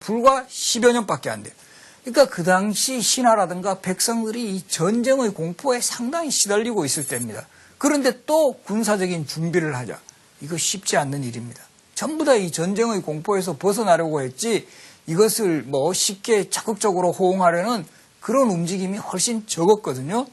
불과 10여 년밖에 안 돼요. 그러니까 그 당시 신하라든가 백성들이 이 전쟁의 공포에 상당히 시달리고 있을 때입니다. 그런데 또 군사적인 준비를 하자. 이거 쉽지 않는 일입니다. 전부 다 이 전쟁의 공포에서 벗어나려고 했지 이것을 뭐 쉽게 적극적으로 호응하려는 그런 움직임이 훨씬 적었거든요.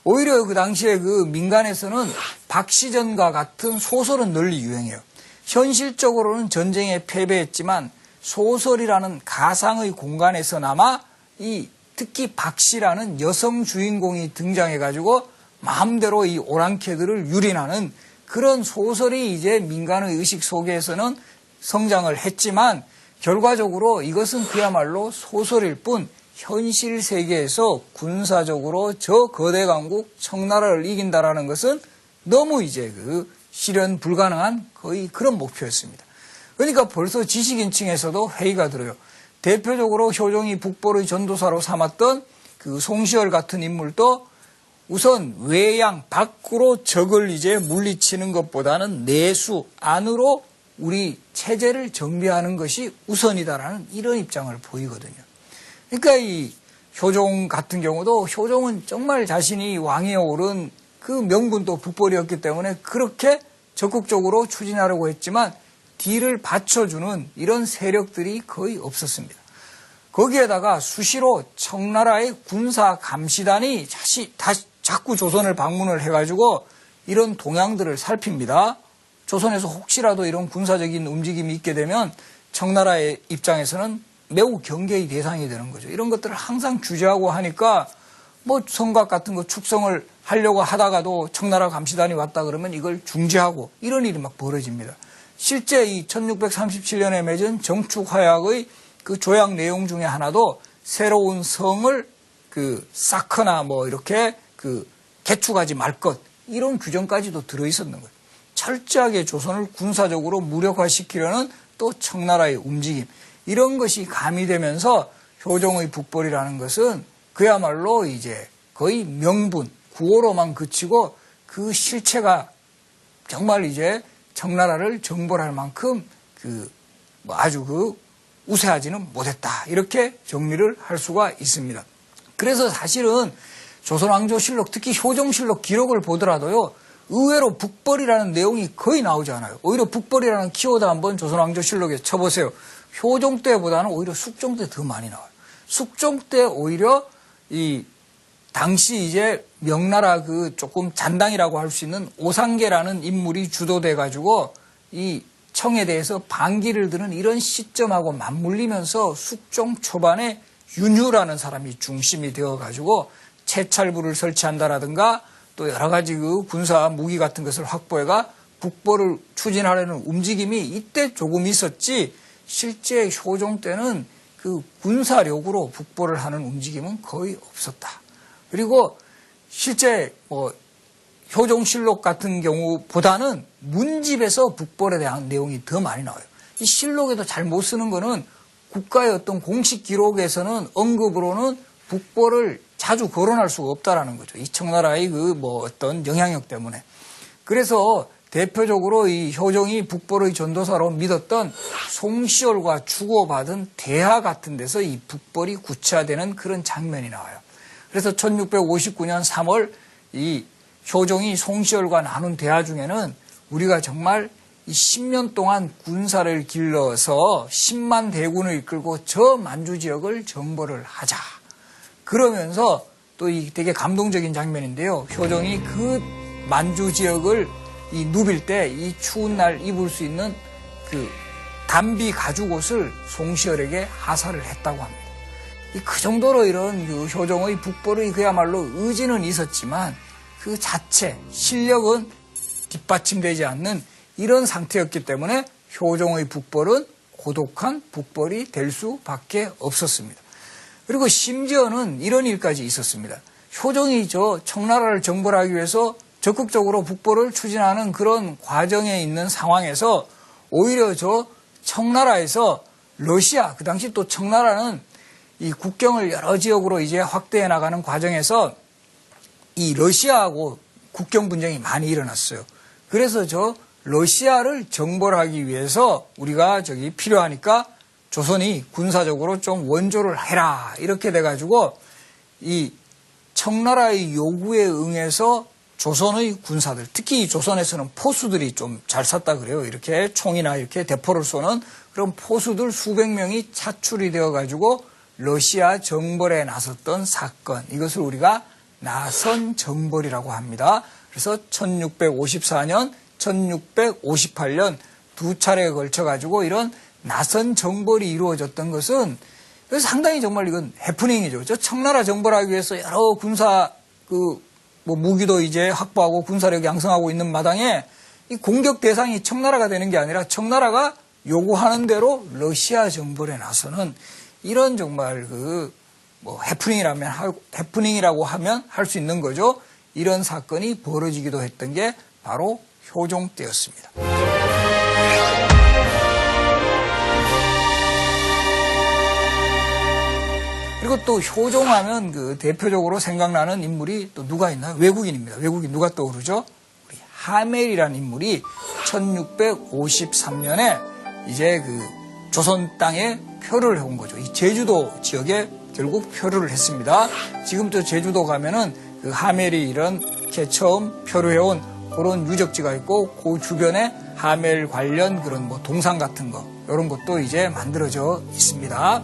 오히려 그 당시에 그 민간에서는 박시전과 같은 소설은 널리 유행해요. 현실적으로는 전쟁에 패배했지만 소설이라는 가상의 공간에서나마 이 특히 박씨라는 여성 주인공이 등장해가지고 마음대로 이 오랑캐들을 유린하는 그런 소설이 이제 민간의 의식 속에서는 성장을 했지만 결과적으로 이것은 그야말로 소설일 뿐 현실 세계에서 군사적으로 저 거대 강국 청나라를 이긴다라는 것은 너무 이제 그 실현 불가능한 거의 그런 목표였습니다. 그러니까 벌써 지식인층에서도 회의가 들어요. 대표적으로 효종이 북벌의 전도사로 삼았던 그 송시열 같은 인물도 우선 외양 밖으로 적을 이제 물리치는 것보다는 내수 안으로 우리 체제를 정비하는 것이 우선이다라는 이런 입장을 보이거든요. 그러니까 이 효종 같은 경우도 효종은 정말 자신이 왕위에 오른 그 명분도 북벌이었기 때문에 그렇게 적극적으로 추진하려고 했지만 뒤를 받쳐주는 이런 세력들이 거의 없었습니다. 거기에다가 수시로 청나라의 군사 감시단이 자꾸 조선을 방문을 해가지고 이런 동향들을 살핍니다. 조선에서 혹시라도 이런 군사적인 움직임이 있게 되면 청나라의 입장에서는 매우 경계의 대상이 되는 거죠. 이런 것들을 항상 규제하고 하니까 뭐 성곽 같은 거 축성을 하려고 하다가도 청나라 감시단이 왔다 그러면 이걸 중지하고 이런 일이 막 벌어집니다. 실제 이 1637년에 맺은 정축화약의 그 조약 내용 중에 하나도 새로운 성을 쌓거나 뭐 이렇게 개축하지 말 것 이런 규정까지도 들어있었는 거예요. 철저하게 조선을 군사적으로 무력화시키려는 또 청나라의 움직임 이런 것이 가미되면서 효종의 북벌이라는 것은 그야말로 이제 거의 명분, 구호로만 그치고 그 실체가 정말 이제 청나라를 정벌할 만큼 아주 우세하지는 못했다. 이렇게 정리를 할 수가 있습니다. 그래서 사실은 조선왕조실록, 특히 효종실록 기록을 보더라도요, 의외로 북벌이라는 내용이 거의 나오지 않아요. 오히려 북벌이라는 키워드 한번 조선왕조실록에 쳐보세요. 효종 때보다는 오히려 숙종 때 더 많이 나와요. 숙종 때 오히려 당시 이제 명나라 조금 잔당이라고 할 수 있는 오상계라는 인물이 주도돼가지고 이 청에 대해서 반기를 드는 이런 시점하고 맞물리면서 숙종 초반에 윤휴라는 사람이 중심이 되어가지고 채찰부를 설치한다라든가 또 여러 가지 군사 무기 같은 것을 확보해가 북벌을 추진하려는 움직임이 이때 조금 있었지 실제 효종 때는 군사력으로 북벌을 하는 움직임은 거의 없었다. 그리고 실제 효종실록 같은 경우보다는 문집에서 북벌에 대한 내용이 더 많이 나와요. 이 실록에도 잘 못 쓰는 거는 국가의 어떤 공식 기록에서는 언급으로는 북벌을 자주 거론할 수가 없다라는 거죠. 이 청나라의 어떤 영향력 때문에. 그래서 대표적으로 이 효종이 북벌의 전도사로 믿었던 송시열과 주고받은 대하 같은 데서 이 북벌이 구체화되는 그런 장면이 나와요. 그래서 1659년 3월 이 효종이 송시열과 나눈 대화 중에는 우리가 정말 이 10년 동안 군사를 길러서 10만 대군을 이끌고 저 만주 지역을 정벌을 하자. 그러면서 또 이 되게 감동적인 장면인데요. 효종이 그 만주 지역을 이 누빌 때 이 추운 날 입을 수 있는 단비 가죽옷을 송시열에게 하사를 했다고 합니다. 그 정도로 이런 효종의 북벌의 그야말로 의지는 있었지만 그 자체 실력은 뒷받침되지 않는 이런 상태였기 때문에 효종의 북벌은 고독한 북벌이 될 수밖에 없었습니다. 그리고 심지어는 이런 일까지 있었습니다. 효종이 청나라를 정벌하기 위해서 적극적으로 북벌을 추진하는 그런 과정에 있는 상황에서 오히려 청나라에서 러시아, 그 당시 또 청나라는 이 국경을 여러 지역으로 이제 확대해 나가는 과정에서 이 러시아하고 국경 분쟁이 많이 일어났어요. 그래서 러시아를 정벌하기 위해서 우리가 필요하니까 조선이 군사적으로 좀 원조를 해라 이렇게 돼가지고 이 청나라의 요구에 응해서 조선의 군사들, 특히 조선에서는 포수들이 좀 잘 샀다 그래요. 이렇게 총이나 이렇게 대포를 쏘는 그런 포수들 수백 명이 차출이 되어가지고 러시아 정벌에 나섰던 사건, 이것을 우리가 나선 정벌이라고 합니다. 그래서 1654년, 1658년 두 차례에 걸쳐가지고 이런 나선 정벌이 이루어졌던 것은 상당히 정말 이건 해프닝이죠. 저 청나라 정벌하기 위해서 여러 군사 무기도 이제 확보하고 군사력 양성하고 있는 마당에 이 공격 대상이 청나라가 되는 게 아니라 청나라가 요구하는 대로 러시아 정벌에 나서는 이런 정말 해프닝이라고 하면 할 수 있는 거죠. 이런 사건이 벌어지기도 했던 게 바로 효종 때였습니다. 그리고 또 효종하면 대표적으로 생각나는 인물이 또 누가 있나요? 외국인입니다. 외국인 누가 떠오르죠? 우리 하멜이라는 인물이 1653년에 이제 조선 땅에 표류를 해온 거죠. 이 제주도 지역에 결국 표류를 했습니다. 지금도 제주도 가면은 하멜이 이렇게 처음 표류해온 그런 유적지가 있고 그 주변에 하멜 관련 그런 동상 같은 거 이런 것도 이제 만들어져 있습니다.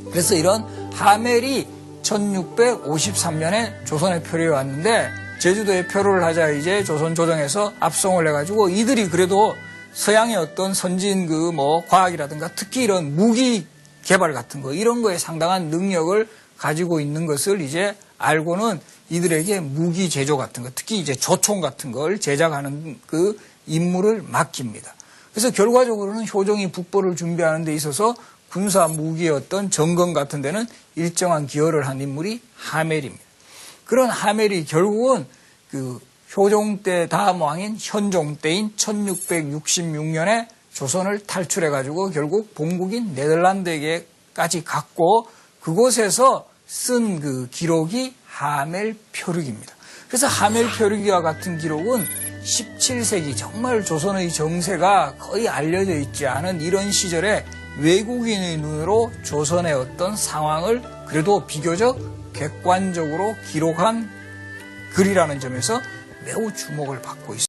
그래서 이런 하멜이 1653년에 조선에 표류해 왔는데 제주도에 표류를 하자 이제 조선 조정에서 압송을 해가지고 이들이 그래도 서양의 어떤 선진 과학이라든가 특히 이런 무기 개발 같은 거 이런 거에 상당한 능력을 가지고 있는 것을 이제 알고는 이들에게 무기 제조 같은 거 특히 이제 조총 같은 걸 제작하는 임무를 맡깁니다. 그래서 결과적으로는 효종이 북벌을 준비하는 데 있어서 군사 무기의 어떤 점검 같은 데는 일정한 기여를 한 인물이 하멜입니다. 그런 하멜이 결국은 효종 때 다음 왕인 현종 때인 1666년에 조선을 탈출해가지고 결국 본국인 네덜란드에게까지 갔고 그곳에서 쓴 기록이 하멜 표류기입니다. 그래서 하멜 표류기와 같은 기록은 17세기 정말 조선의 정세가 거의 알려져 있지 않은 이런 시절에 외국인의 눈으로 조선의 어떤 상황을 그래도 비교적 객관적으로 기록한 글이라는 점에서 매우 주목을 받고 있습니다.